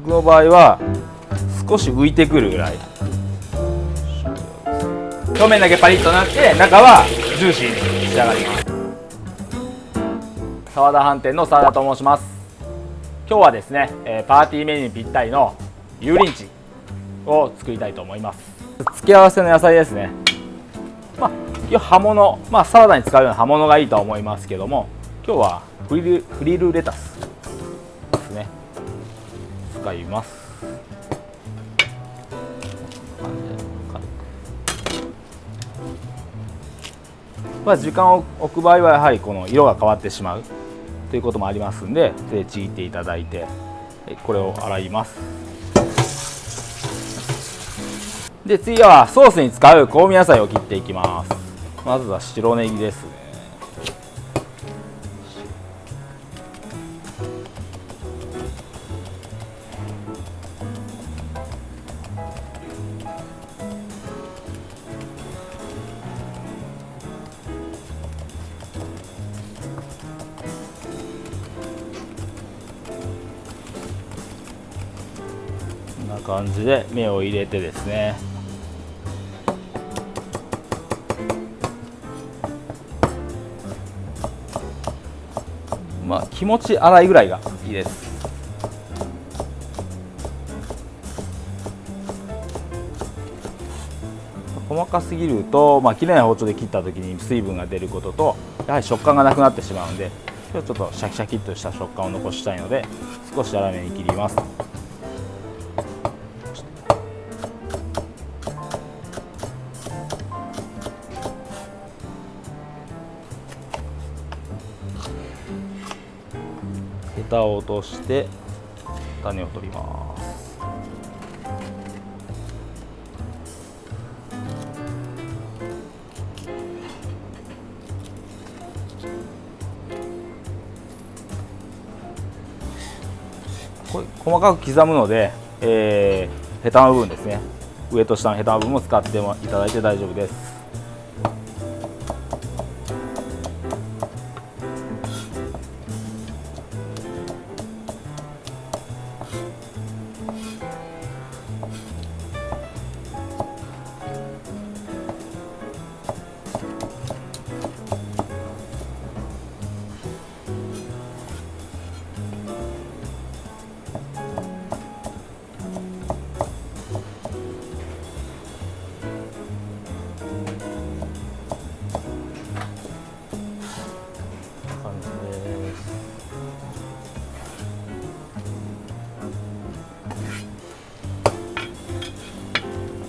僕の場合は少し浮いてくるぐらい、表面だけパリッとなって中はジューシーに仕上がります。澤田飯店の澤田と申します。今日はですね、パーティーメニューにぴったりの油淋鶏を作りたいと思います。付け合わせの野菜ですね。葉物、サラダに使うような葉物がいいとは思いますけども、今日はフリルレタスですね、使います。時間を置く場合はやはりこの色が変わってしまうということもありますんで、手でちぎっていただいて、これを洗います。で次はソースに使う香味野菜を切っていきます。まずは白ネギですね。こんな感じで目を入れてですね、気持ち粗いぐらいがいいです。細かすぎると、切れない包丁で切った時に水分が出ることと、やはり食感がなくなってしまうので、今日ちょっとシャキシャキっとした食感を残したいので少し粗めに切ります。ヘタを落として種を取ります。これ細かく刻むので、ヘタの部分ですね、上と下のヘタの部分も使っていただいて大丈夫です。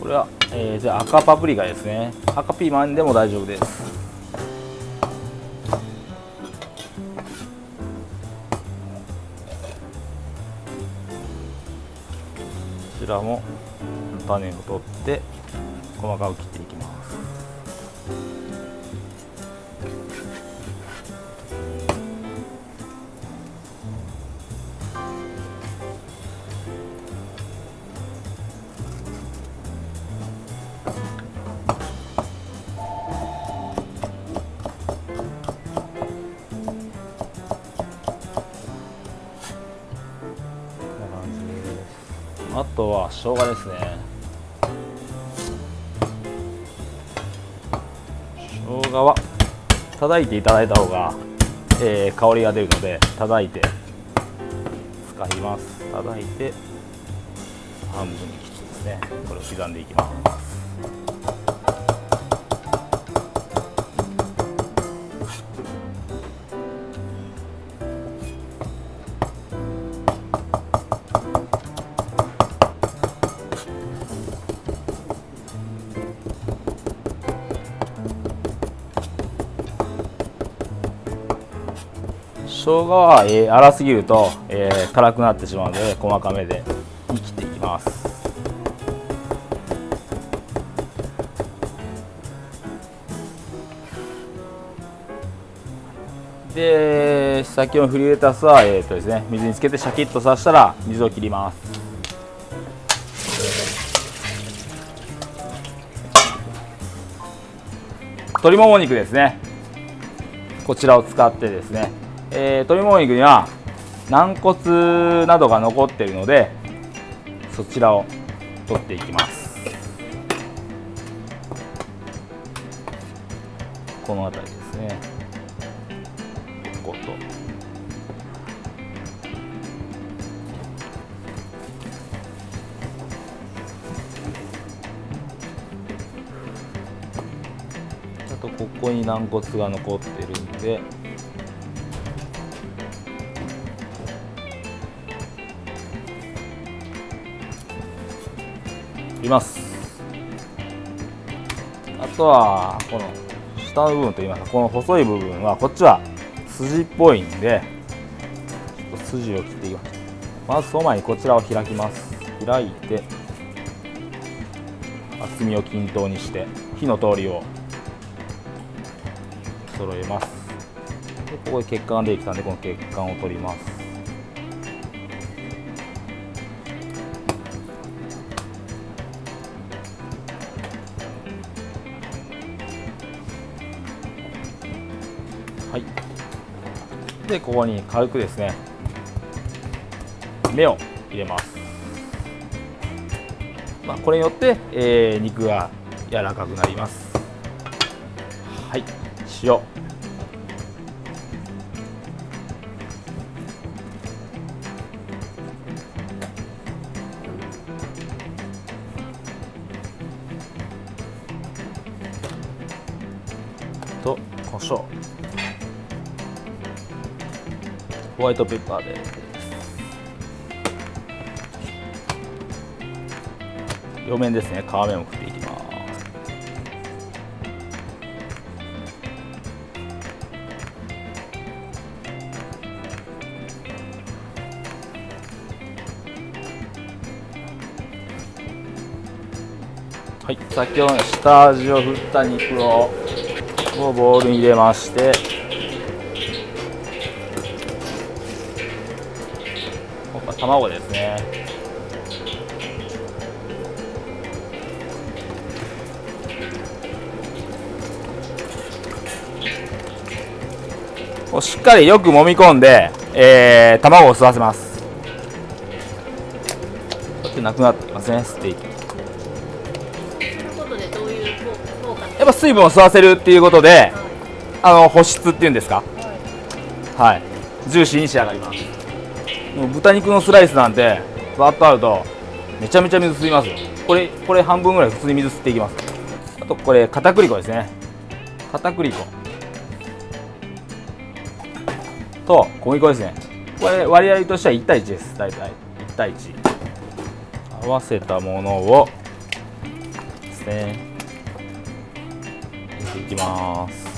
これは、じゃあ赤パプリカですね。赤ピーマンでも大丈夫です。こちらも種を取って細かく切っていきます。あとは生姜ですね。生姜は叩いていただいた方が、香りが出るので叩いて使います。叩いて半分に切ってですね、これを刻んでいきます。生姜は、粗すぎると、辛くなってしまうので細かめで切っていきます。で先ほどのフリルレタスは、ですね、水につけてシャキッとさせたら水を切ります。鶏もも肉ですね、こちらを使ってですね、鶏もも肉には軟骨などが残っているので、そちらを取っていきます。この辺りですね。ここと。あとここに軟骨が残ってるんで、います。あとはこの下の部分といいますか、この細い部分はこっちは筋っぽいんで、ちょっと筋を切っていきます。まずその前にこちらを開きます。開いて厚みを均等にして火の通りを揃えます。でここで血管ができたので、この血管を取ります。はい、でここに軽くですね、目を入れます。これによって、肉が柔らかくなります。はい、塩、と胡椒、ホワイトペッパーです。両面ですね、皮面を食っていきます。はい、先ほどの下味を振った肉をボウルに入れまして、卵ですね。しっかりよく揉み込んで、卵を吸わせます。こうやってなくなってきますね、ステーキ。やっぱ水分を吸わせるっていうことで、保湿っていうんですか、はい、ジューシーに仕上がります。もう豚肉のスライスなんてバーッとあるとめちゃめちゃ水吸いますよ。これ半分ぐらい普通に水吸っていきます。あとこれ片栗粉ですね。片栗粉と小麦粉ですね。これ割合としては1対1です。大体1対1合わせたものをですね入れていきます。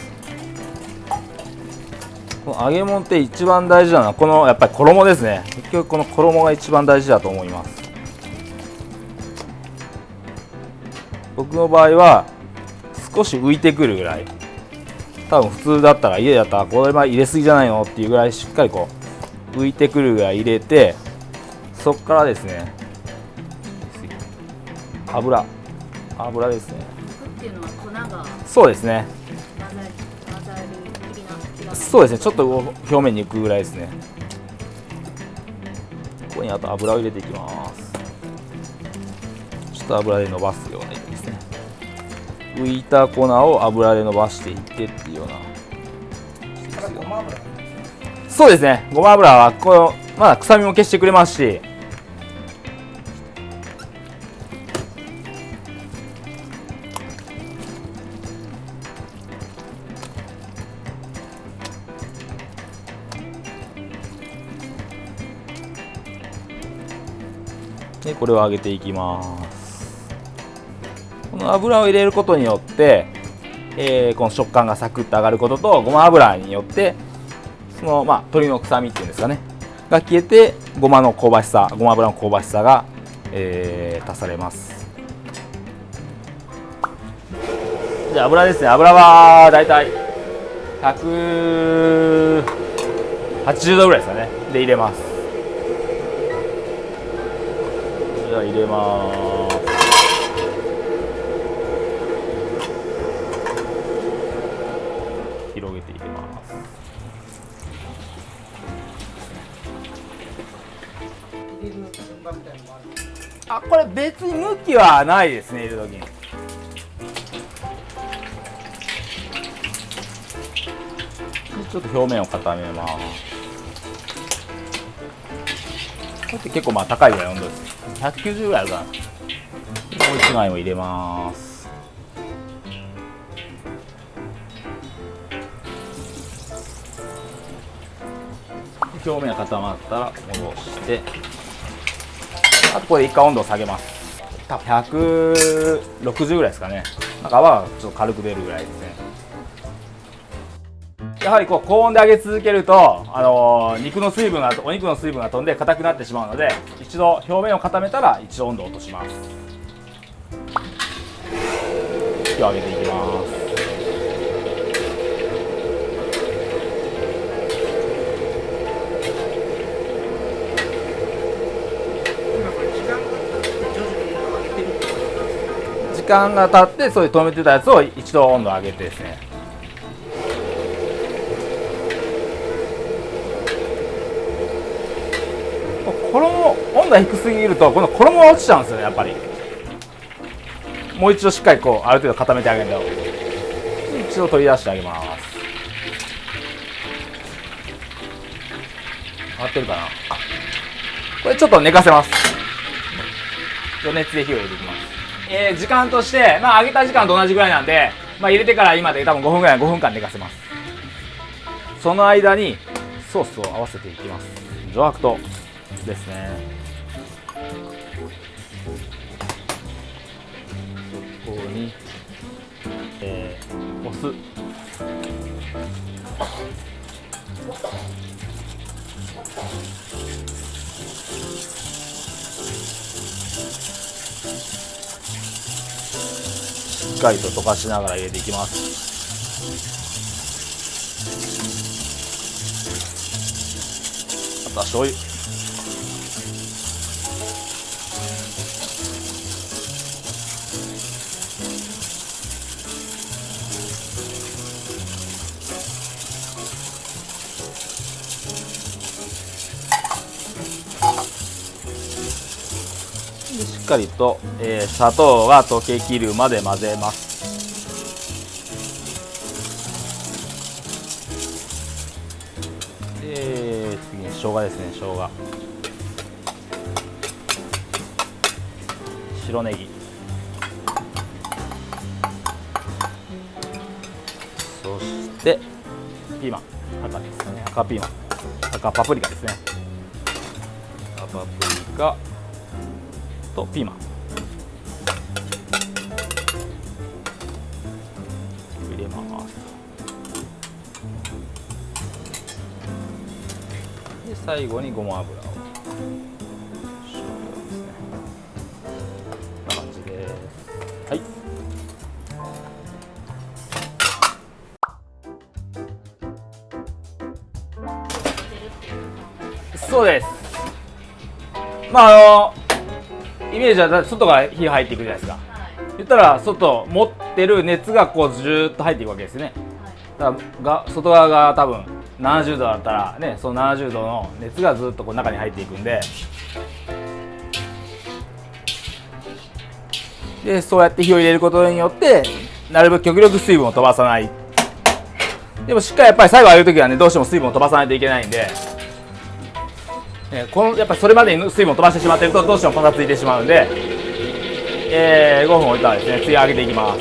この揚げ物って一番大事なのはこのやっぱり衣ですね。結局この衣が一番大事だと思います。僕の場合は少し浮いてくるぐらい、多分普通だったら家だったらこれは入れすぎじゃないのっていうぐらいしっかりこう浮いてくるぐらい入れて、そこからですね油ですね。っていうのは粉がそうですね。混ざるそうですね、ちょっと表面に浮くぐらいですね。ここにあと油を入れていきます。ちょっと油で伸ばすようなイメージですね。浮いた粉を油で伸ばしていってっていうような。そうですね、ごま油はこのまだ臭みも消してくれますし、でこれを揚げていきます。この油を入れることによって、この食感がサクッと揚がることと、ごま油によってその鶏の臭みっていうんですかねが消えて、ごまの香ばしさ、ごま油の香ばしさが、足されます。じゃあ油ですね。油はだいたい180度ぐらいですかね。で入れます。じゃあ入れます。広げて入れます。入れる順番みたいな。あ、これ別に向きはないですね、入れるときに。ちょっと表面を固めます。これって結構まあ高いぐらいの温度です。190ぐらいあるかな。もう1枚を入れます。表面が固まったら戻して、あとこれ一回温度を下げます。多分160ぐらいですかね。なんか泡がちょっと軽く出るぐらいですね。やはりこう高温で揚げ続けると、お肉の水分が飛んで硬くなってしまうので、一度表面を固めたら一度温度を落とします。火を上げていきます。時間が経ってそういう止めてたやつを一度温度を上げてですね、温度が低すぎるとこの衣が落ちちゃうんですよね。やっぱりもう一度しっかりこうある程度固めてあげると、一度取り出してあげます。合ってるかな。これちょっと寝かせます。余熱で火を入れていきます。時間として、まあ、揚げた時間と同じぐらいなんで、まあ、入れてから今で多分5分ぐらい、5分間寝かせます。その間にソースを合わせていきます。上白糖ですね。ここに、お酢、しっかりと溶かしながら入れていきます。あとは醤油、しっかりと、砂糖が溶けきるまで混ぜます。次に生姜ですね。生姜、白ネギ、そしてピーマン、赤ですね。赤ピーマン、赤パプリカですね。赤パプリカとピーマン入れます。で最後にごま油を、少量ですね。こんな感じです。はい。そうです。まあイメージは外から火が入っていくじゃないですか。言ったら外持ってる熱がこうずーっと入っていくわけですね。だから外側が多分70度だったらね、その70度の熱がずっとこう中に入っていくんで、そうやって火を入れることによってなるべく極力水分を飛ばさない。でもしっかりやっぱり最後揚げるときはね、どうしても水分を飛ばさないといけないんで、やっぱりそれまでに水分を飛ばしてしまっているとどうしてもパサついてしまうんで、5分置いたらですね、次揚げていきます。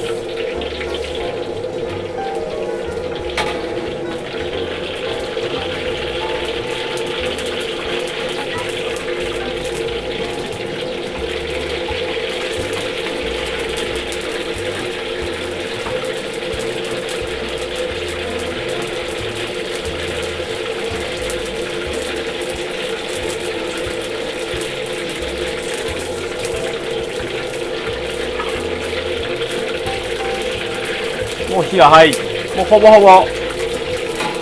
もう火が入って、もうほぼほぼ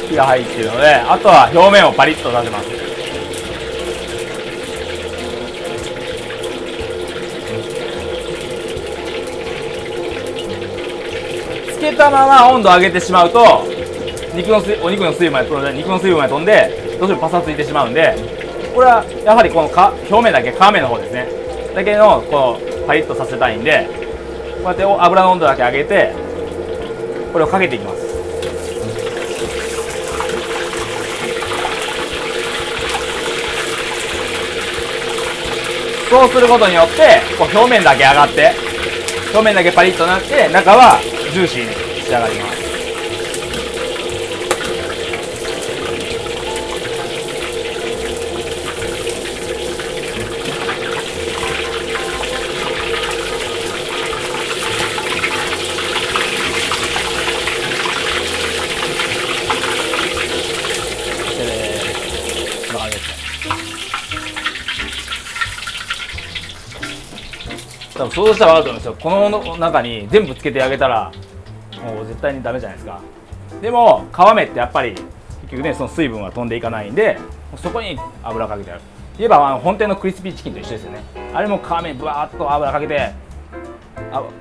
火が入っているので、あとは表面をパリッとさせます。つけたまま温度を上げてしまうとお肉の水分まで飛んでどうしてもパサついてしまうんで、これはやはりこの表面だけ、皮面の方ですねだけのこのパリッとさせたいんで、こうやって油の温度だけ上げてこれをかけていきます。そうすることによってこう表面だけ上がって、表面だけパリッとなって中はジューシーに仕上がります。こんな感じですね。多分想像したら分かると思うんですよ。この中に全部つけてあげたらもう絶対にダメじゃないですか。でも皮目ってやっぱり結局ね、その水分は飛んでいかないんで、そこに油かけてある。言えば本店のクリスピーチキンと一緒ですよね。あれも皮目にぶわーっと油かけて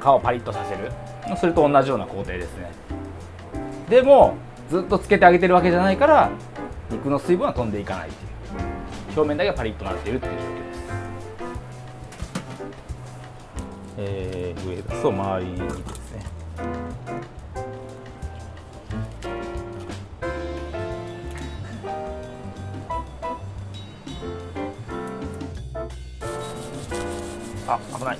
皮をパリッとさせる、それと同じような工程ですね。でもずっとつけてあげてるわけじゃないから肉の水分は飛んでいかないっていう、表面だけがパリッとなっているっていう状況です。上ですと周りにですね、あ、危ない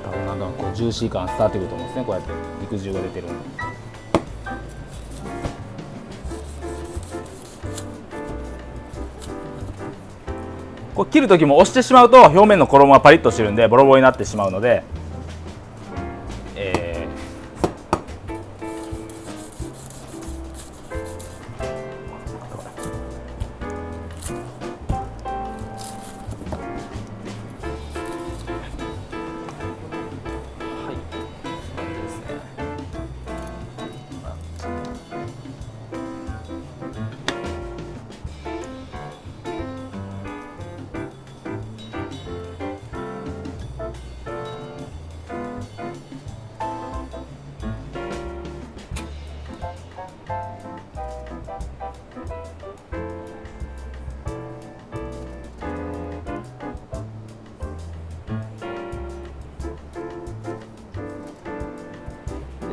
多分だんだんこうジューシー感伝わってくると思うんですね。こうやって肉汁が出てるんで。こう切る時も押してしまうと表面の衣はパリッとしてるんでボロボロになってしまうので、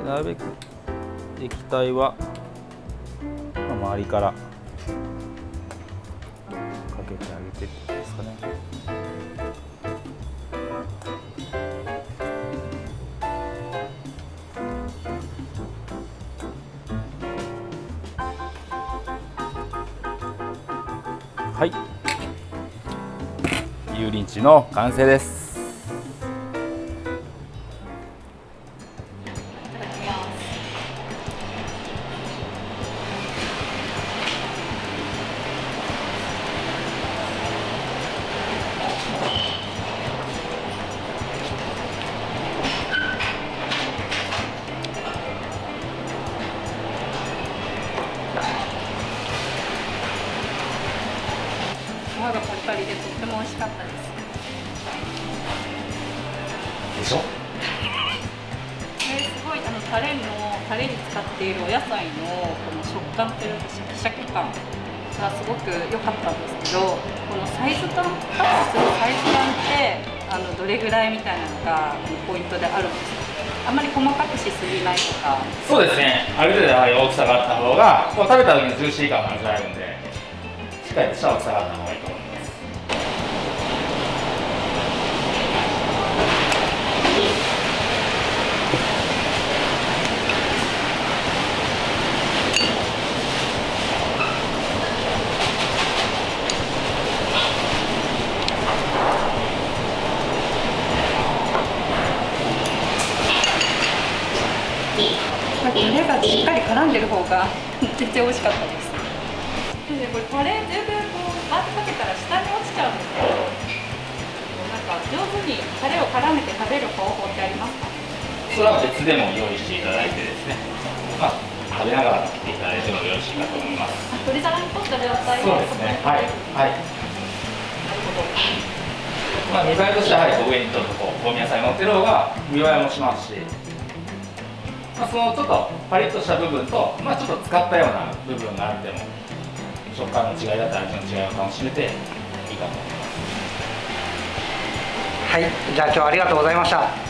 なるべく液体は、周りからかけてあげてってことですかね。はい、油淋鶏の完成です。皮がパリパリでとっても美味しかったです。でしょ。すごいタレに使っているお野菜のこの食感というかシャキシャキ感がすごく良かったんですけど、このサイズ感、カットするサイズ感ってどれぐらいみたいなのがポイントであるんですか？あんまり細かくしすぎないとか。そうですね、ある程度やはり大きさがあった方がこう食べた時にジューシー感が味わえるんで、しっかりとした大きさがあった方がいいと思います。タレがしっかり絡んでる方が全然美味しかったです。でこれタレ全部こうバーッとかけたら下に落ちちゃうんですけど、なんか上手にタレを絡めて食べる方法ってありますか？それは別でも用意していただいてですね、食べながら切っていただいてもよろしいかと思います。鶏皿に取った状態で。そうですね。はいはい。なるほど。見栄えとしてはやはり上にちょっとこう香味野菜乗ってる方が見栄えもしますし、まあ、そのちょっとパリッとした部分と、まあ、ちょっと使ったような部分があっても食感の違いだったり味の違いを楽しめていいかと思います。はい、じゃあ今日はありがとうございました。